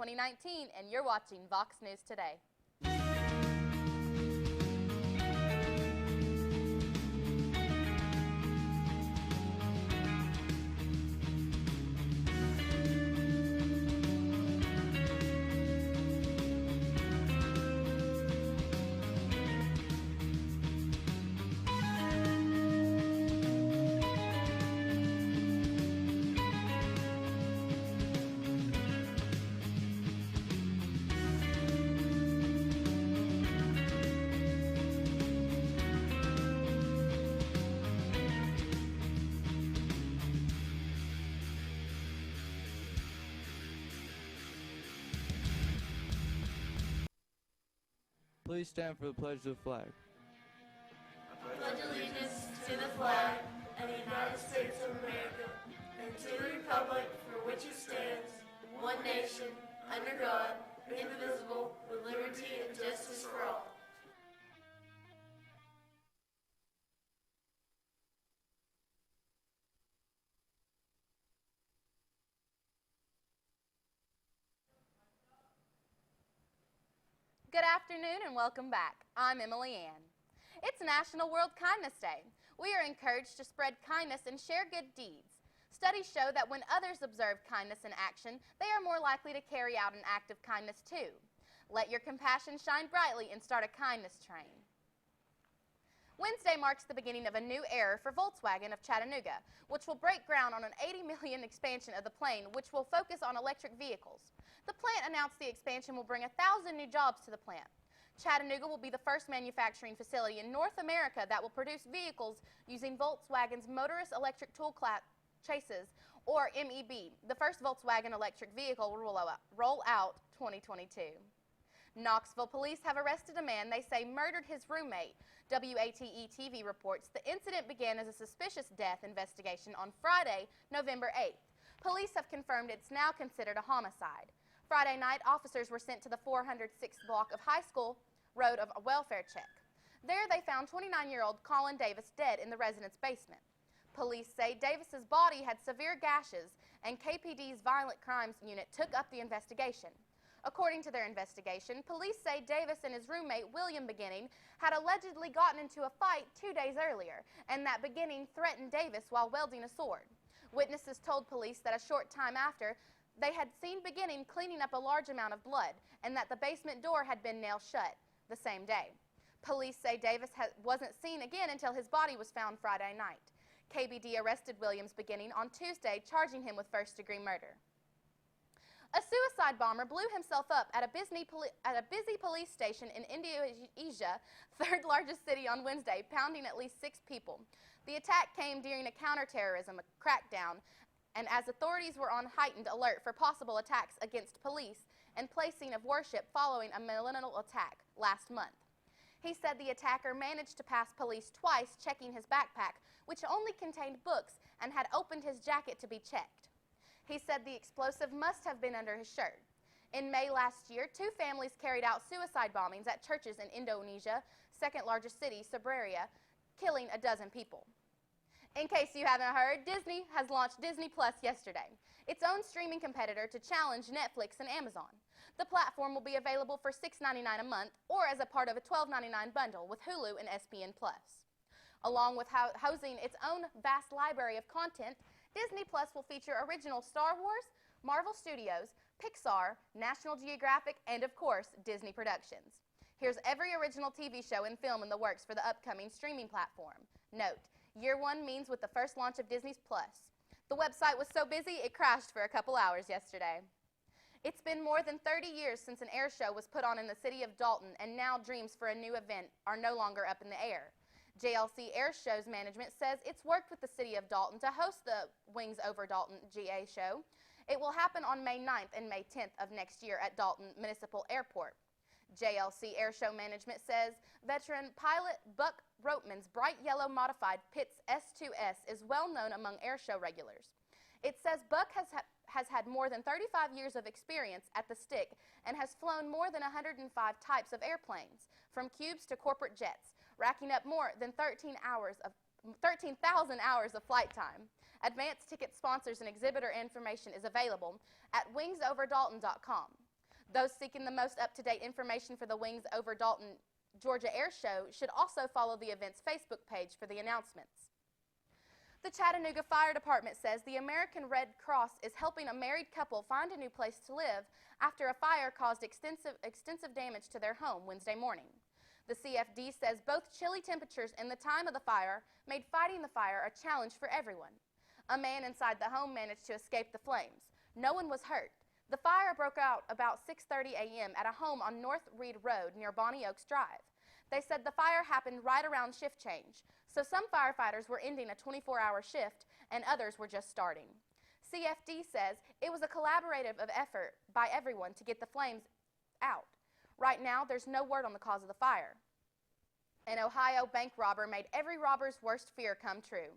2019, and you're watching Vox News Today. Please stand for the pledge of the flag. I pledge allegiance to the flag of the United States of America and to the republic for which it stands, one nation, under God, indivisible, with liberty and justice for all. Good afternoon and welcome back. I'm Emily Ann. It's National World Kindness Day. We are encouraged to spread kindness and share good deeds. Studies show that when others observe kindness in action, they are more likely to carry out an act of kindness too. Let your compassion shine brightly and start a kindness train. Wednesday marks the beginning of a new era for Volkswagen of Chattanooga, which will break ground on an $80 million expansion of the plant, which will focus on electric vehicles. The plant announced the expansion will bring 1,000 new jobs to the plant. Chattanooga will be the first manufacturing facility in North America that will produce vehicles using Volkswagen's Motorist Electric Tool Class Chassis, or MEB. The first Volkswagen electric vehicle will roll out 2022. Knoxville police have arrested a man they say murdered his roommate. WATE-TV reports the incident began as a suspicious death investigation on Friday, November 8th. Police have confirmed it's now considered a homicide. Friday night, officers were sent to the 406th block of High School Road of a welfare check. There they found 29-year-old Colin Davis dead in the resident's basement. Police say Davis's body had severe gashes, and KPD's Violent Crimes Unit took up the investigation. According to their investigation, police say Davis and his roommate, William Beginning, had allegedly gotten into a fight 2 days earlier, and that Beginning threatened Davis while wielding a sword. Witnesses told police that a short time after, they had seen Beginning cleaning up a large amount of blood, and that the basement door had been nailed shut the same day. Police say Davis wasn't seen again until his body was found Friday night. KBD arrested Williams Beginning on Tuesday, charging him with first-degree murder. A suicide bomber blew himself up at a busy police station in Indonesia, third largest city, on Wednesday, pounding at least 6 people. The attack came during a counterterrorism crackdown, and as authorities were on heightened alert for possible attacks against police and placing of worship following a millennial attack last month. He said the attacker managed to pass police twice, checking his backpack, which only contained books, and had opened his jacket to be checked. He said the explosive must have been under his shirt. In May last year, 2 families carried out suicide bombings at churches in Indonesia, second largest city, Surabaya, killing 12 people. In case you haven't heard, Disney has launched Disney Plus yesterday, its own streaming competitor to challenge Netflix and Amazon. The platform will be available for $6.99 a month or as a part of a $12.99 bundle with Hulu and SPN Plus. Along with housing its own vast library of content, Disney Plus will feature original Star Wars, Marvel Studios, Pixar, National Geographic, and of course, Disney Productions. Here's every original TV show and film in the works for the upcoming streaming platform. Note, year 1 means with the first launch of Disney Plus. The website was so busy it crashed for a couple hours yesterday. It's been more than 30 years since an air show was put on in the city of Dalton, and now dreams for a new event are no longer up in the air. JLC Air Show's management says it's worked with the city of Dalton to host the Wings Over Dalton GA show. It will happen on May 9th and May 10th of next year at Dalton Municipal Airport. JLC Air Show management says veteran pilot Buck Roteman's bright yellow modified Pitts S2S is well known among air show regulars. It says Buck has had more than 35 years of experience at the stick and has flown more than 105 types of airplanes, from cubes to corporate jets, racking up more than 13,000 hours of flight time. Advanced ticket sponsors and exhibitor information is available at wingsoverdalton.com. Those seeking the most up-to-date information for the Wings over Dalton, Georgia Air Show should also follow the event's Facebook page for the announcements. The Chattanooga Fire Department says the American Red Cross is helping a married couple find a new place to live after a fire caused extensive damage to their home Wednesday morning. The CFD says both chilly temperatures and the time of the fire made fighting the fire a challenge for everyone. A man inside the home managed to escape the flames. No one was hurt. The fire broke out about 6:30 a.m. at a home on North Reed Road near Bonnie Oaks Drive. They said the fire happened right around shift change, so some firefighters were ending a 24-hour shift and others were just starting. CFD says it was a collaborative effort by everyone to get the flames out. Right now, there's no word on the cause of the fire. An Ohio bank robber made every robber's worst fear come true.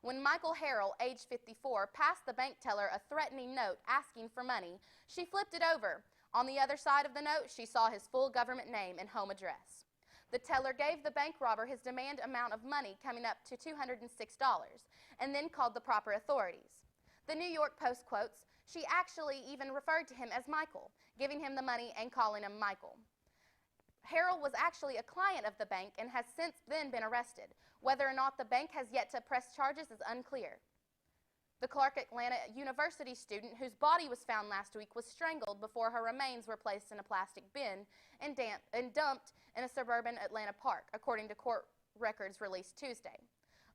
When Michael Harrell, age 54, passed the bank teller a threatening note asking for money, she flipped it over. On the other side of the note, she saw his full government name and home address. The teller gave the bank robber his demand amount of money, coming up to $206, and then called the proper authorities. The New York Post quotes, "She actually even referred to him as Michael, giving him the money and calling him Michael." Harrell was actually a client of the bank and has since then been arrested. Whether or not the bank has yet to press charges is unclear. The Clark Atlanta University student whose body was found last week was strangled before her remains were placed in a plastic bin and dumped in a suburban Atlanta park, according to court records released Tuesday.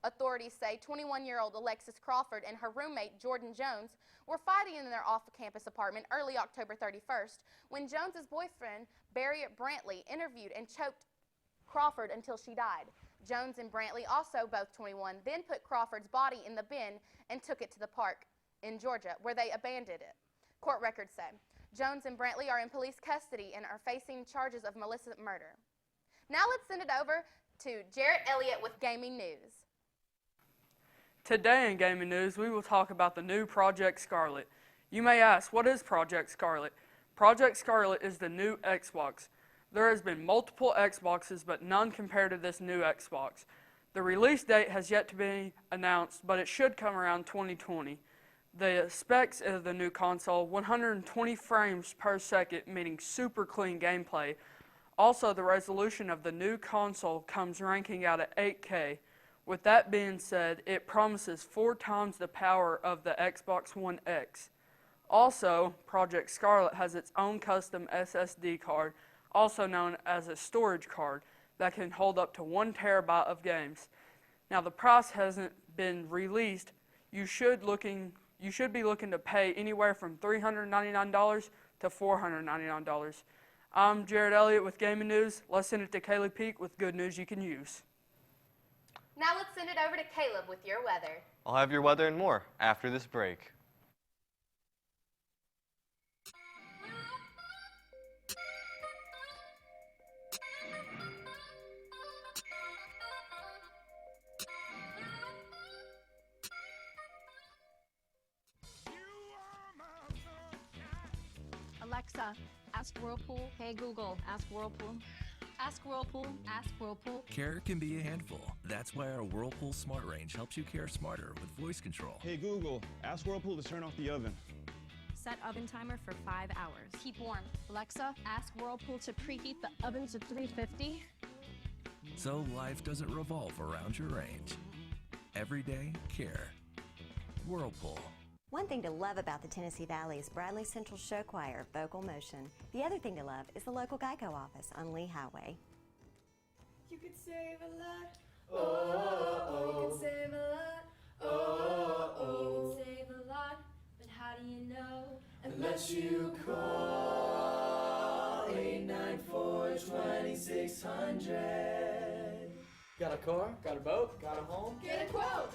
Authorities say 21-year-old Alexis Crawford and her roommate Jordan Jones were fighting in their off-campus apartment early October 31st when Jones's boyfriend, Barry Brantley, interviewed and choked Crawford until she died. Jones and Brantley, also both 21, then put Crawford's body in the bin and took it to the park in Georgia, where they abandoned it. Court records say Jones and Brantley are in police custody and are facing charges of malicious murder. Now let's send it over to Jarrett Elliott with Gaming News. Today in Gaming News, we will talk about the new Project Scarlet. You may ask, what is Project Scarlet? Project Scarlet is the new Xbox. There has been multiple Xboxes, but none compared to this new Xbox. The release date has yet to be announced, but it should come around 2020. The specs of the new console, 120 frames per second, meaning super clean gameplay. Also, the resolution of the new console comes ranking out at 8K. With that being said, it promises 4 times the power of the Xbox One X. Also, Project Scarlet has its own custom SSD card, also known as a storage card, that can hold up to 1 terabyte of games. Now, the price hasn't been released. You should be looking to pay anywhere from $399 to $499. I'm Jared Elliott with Gaming News. Let's send it to Kaylee Peak with good news you can use. Now let's send it over to Caleb with your weather. I'll have your weather and more after this break. Alexa, ask Whirlpool. Hey Google, ask Whirlpool. Ask Whirlpool. Ask Whirlpool. Care can be a handful. That's why our Whirlpool Smart Range helps you care smarter with voice control. Hey Google, ask Whirlpool to turn off the oven. Set oven timer for 5 hours. Keep warm. Alexa, ask Whirlpool to preheat the oven to 350. So life doesn't revolve around your range. Everyday care. Whirlpool. One thing to love about the Tennessee Valley is Bradley Central Show Choir, Vocal Motion. The other thing to love is the local Geico office on Lee Highway. You could save a lot. Oh, you can save a lot. Oh, you can save a lot. But how do you know? Unless you call 894-2600. Got a car? Got a boat? Got a home? Get a quote.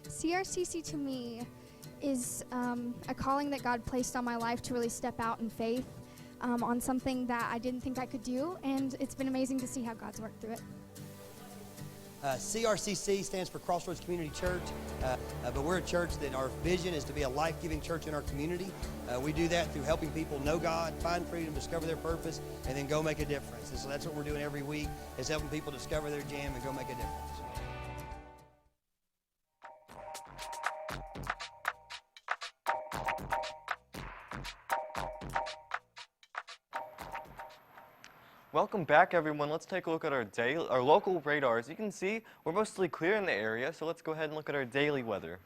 CRCC to me is a calling that God placed on my life to really step out in faith on something that I didn't think I could do, and it's been amazing to see how God's worked through it. CRCC stands for Crossroads Community Church, but we're a church that our vision is to be a life-giving church in our community. We do that through helping people know God, find freedom, discover their purpose, and then go make a difference. And so that's what we're doing every week, is helping people discover their jam and go make a difference. Welcome back, everyone. Let's take a look at our local radar. As you can see, we're mostly clear in the area, so let's go ahead and look at our daily weather.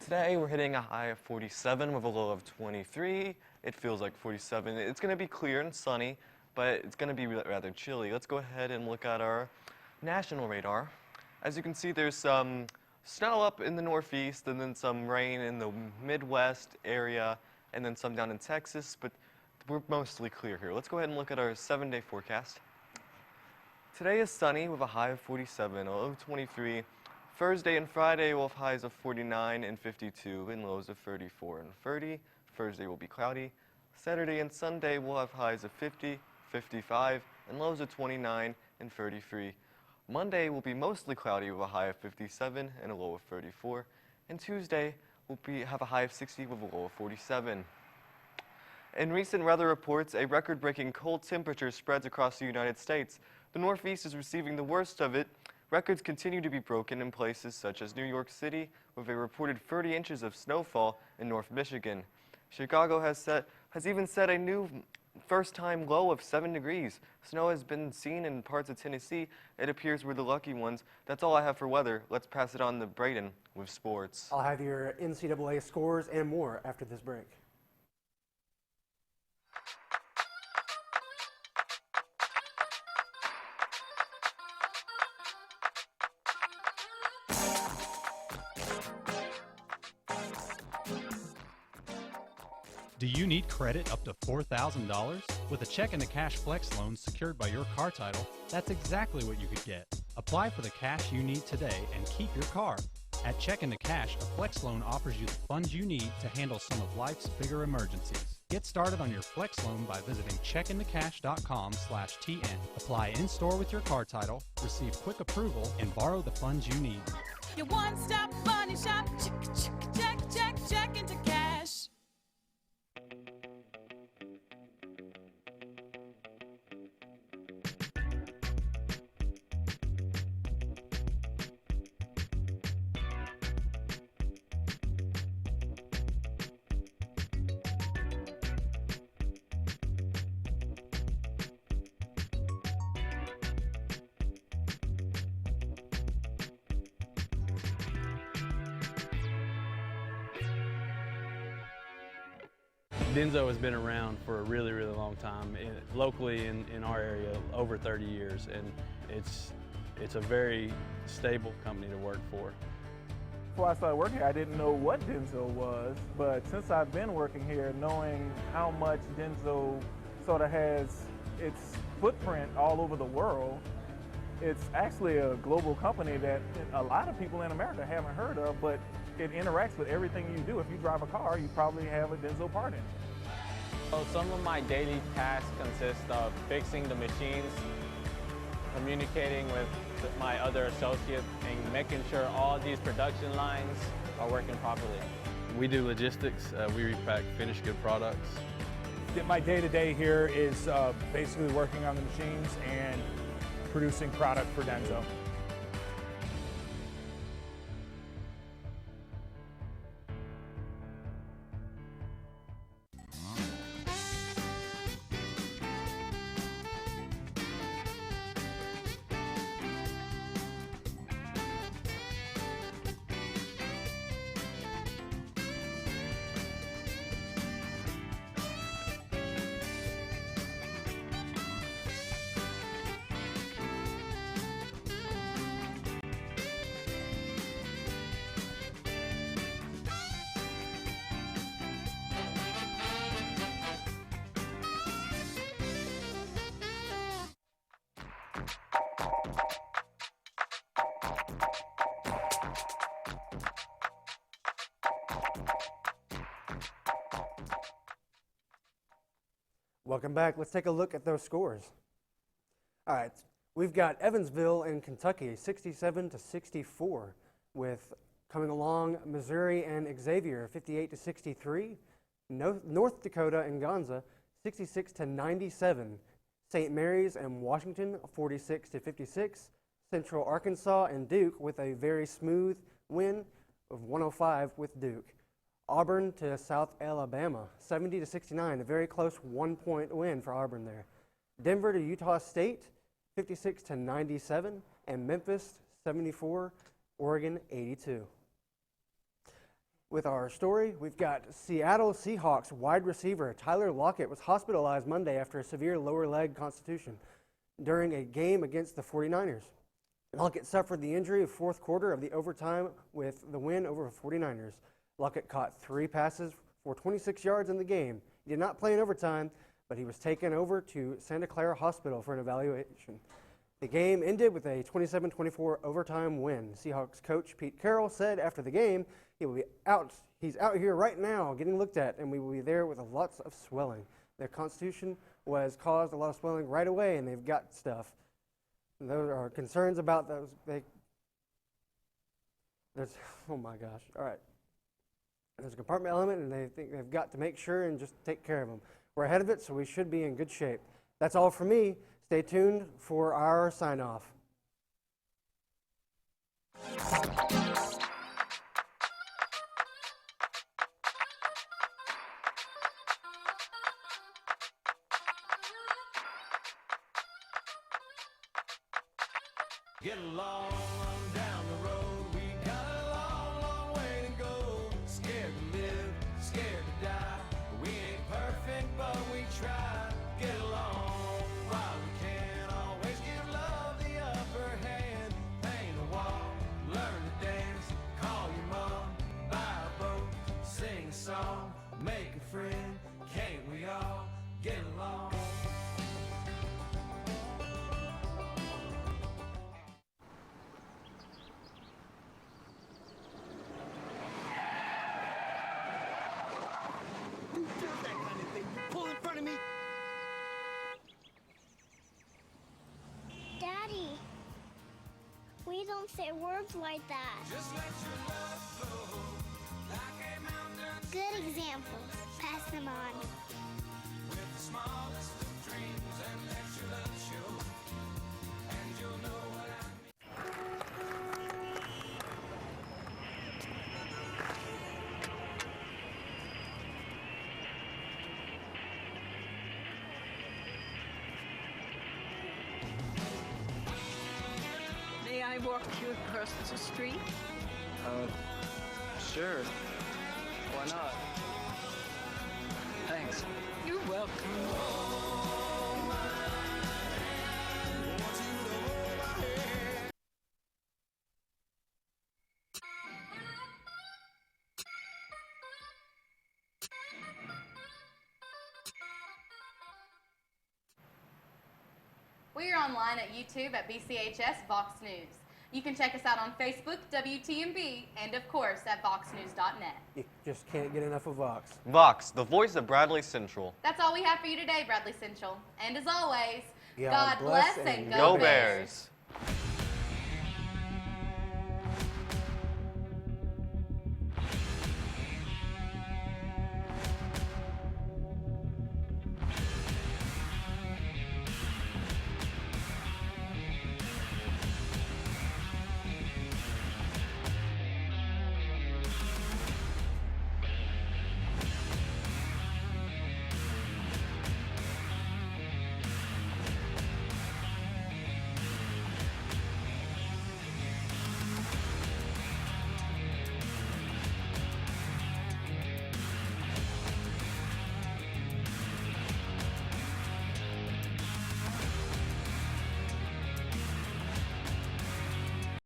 Today, we're hitting a high of 47 with a low of 23. It feels like 47. It's going to be clear and sunny, but it's going to be rather chilly. Let's go ahead and look at our national radar. As you can see, there's some snow up in the northeast, and then some rain in the Midwest area, and then some down in Texas, but we're mostly clear here. Let's go ahead and look at our 7-day forecast. Today is sunny with a high of 47, a low of 23. Thursday and Friday will have highs of 49 and 52 and lows of 34 and 30. Thursday will be cloudy. Saturday and Sunday will have highs of 50, 55 and lows of 29 and 33. Monday will be mostly cloudy with a high of 57 and a low of 34. And Tuesday will have a high of 60 with a low of 47. In recent weather reports, a record-breaking cold temperature spreads across the United States. The Northeast is receiving the worst of it. Records continue to be broken in places such as New York City, with a reported 30 inches of snowfall in North Michigan. Chicago has even set a new first-time low of 7 degrees. Snow has been seen in parts of Tennessee. It appears we're the lucky ones. That's all I have for weather. Let's pass it on to Braden with sports. I'll have your NCAA scores and more after this break. Do you need credit up to $4,000? With a check into cash flex loan secured by your car title, that's exactly what you could get. Apply for the cash you need today and keep your car. At Check into Cash, a flex loan offers you the funds you need to handle some of life's bigger emergencies. Get started on your flex loan by visiting checkintocash.com/TN. Apply in-store with your car title, receive quick approval, and borrow the funds you need. Your one-stop money shop, check into cash. Denso has been around for a really, really long time, locally in our area, over 30 years, and it's a very stable company to work for. Before I started working here, I didn't know what Denso was, but since I've been working here, knowing how much Denso sort of has its footprint all over the world, it's actually a global company that a lot of people in America haven't heard of, but it interacts with everything you do. If you drive a car, you probably have a Denso part in it. So some of my daily tasks consist of fixing the machines, communicating with my other associates, and making sure all these production lines are working properly. We do logistics. We repack finished good products. My day-to-day here is basically working on the machines and producing product for Denso. Welcome back. Let's take a look at those scores. All right, we've got Evansville in Kentucky, 67-64, with coming along Missouri and Xavier, 58-63. North Dakota and Gonza, 66-97. St. Mary's and Washington, 46-56. Central Arkansas and Duke with a very smooth win of 105 with Duke. Auburn to South Alabama, 70-69, a very close 1-point win for Auburn there. Denver to Utah State, 56-97, and Memphis, 74, Oregon, 82. With our story, we've got Seattle Seahawks wide receiver Tyler Lockett was hospitalized Monday after a severe lower leg contusion during a game against the 49ers. Lockett suffered the injury of fourth quarter of the overtime with the win over the 49ers. Lockett caught 3 passes for 26 yards in the game. He did not play in overtime, but he was taken over to Santa Clara Hospital for an evaluation. The game ended with a 27-24 overtime win. Seahawks coach Pete Carroll said after the game, he's out here right now getting looked at, and we will be there with lots of swelling. Their constitution was caused a lot of swelling right away, and they've got stuff. And those are concerns about those. Oh my gosh, all right. There's a compartment element, and they think they've got to make sure and just take care of them. We're ahead of it, so we should be in good shape. That's all for me. Stay tuned for our sign-off. Get along down the road, we got a long, long way to go. Scared to live, scared to die. We ain't perfect, but we try. Get along while we can. Always give love the upper hand. Paint a wall, learn to dance. Call your mom, buy a boat, sing a song, make a friend. Can't we all get along? Daddy, we don't say words like that. Just let your love flow like a mountain. Good examples. Pass them on. With the smallest of dreams and let your love show. And you'll know what I mean. May I walk you across the street? Sure. Why not? Thanks. You're welcome. We are online at YouTube at BCHS VOX News. You can check us out on Facebook, WTMB, and of course at voxnews.net. You just can't get enough of Vox. Vox, the voice of Bradley Central. That's all we have for you today, Bradley Central. And as always, God bless and Go Bears.